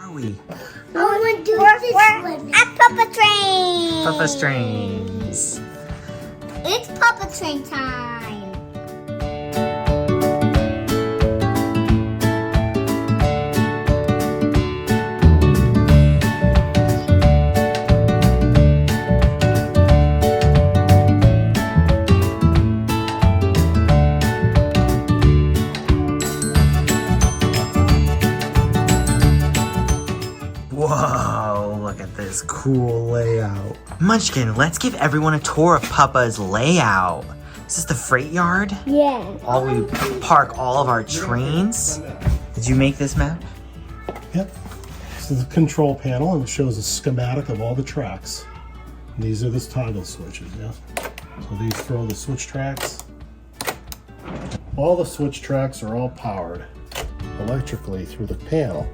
are we? I want to do this one. At Papa Train. Papa's Trains. It's Papa Train time. Whoa, look at this cool layout. Munchkin, let's give everyone a tour of Papa's layout. Is this the freight yard? Yeah. We park all of our trains. Did you make this map? Yep. This is the control panel and it shows a schematic of all the tracks. And these are the toggle switches, yeah? So these throw the switch tracks. All the switch tracks are all powered electrically through the panel.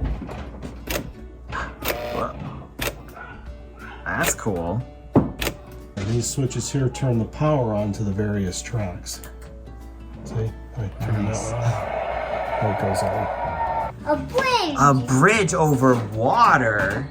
That's cool. And these switches here turn the power on to the various tracks. See? Wait, turn Nice. that on. There it goes on. A bridge. A bridge over water.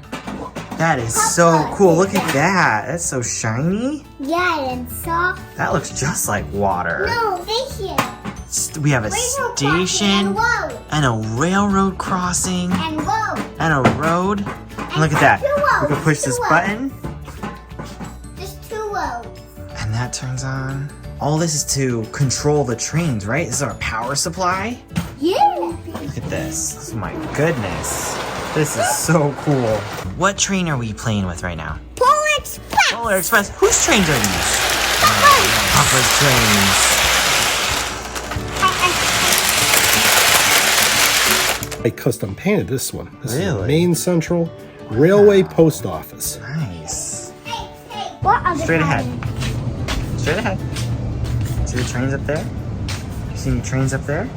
That is so cool. Look at that. That's so shiny. Yeah, and soft. That looks just like water. No, station. We have a Railroad station crossing and a railroad crossing and road. and a road. And look at that. We can push this button Just 2 roads. and that turns on. All this is to control the trains, right? This is our power supply. Yeah. Look at this. Oh my goodness. This is so cool. What train are we playing with right now? Polar Express. Polar Express. Whose trains are these? Papa's trains. I custom painted this one. This is the Really? Main Central Railway Post Office. Nice. Hey, what other Straight kind? ahead. Straight ahead. See the trains up there? You see any trains up there?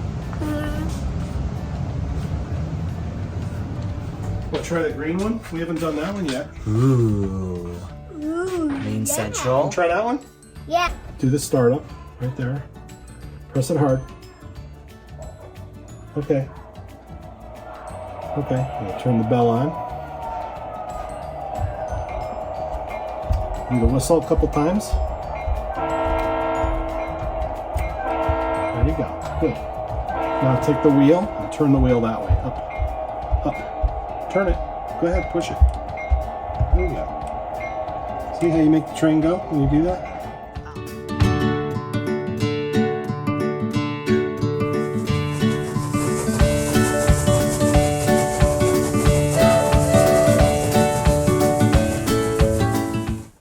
We'll try the green one. We haven't done that one yet. Ooh. Ooh, Main yeah. Central. Try that one. Yeah. Do the startup right there. Press it hard. Okay. Okay. We'll turn the bell on. Need to whistle a couple times. There you go. Good. Now take the wheel and turn the wheel that way. Up. Up. Turn it. Go ahead. Push it. There you go. See how you make the train go when you do that?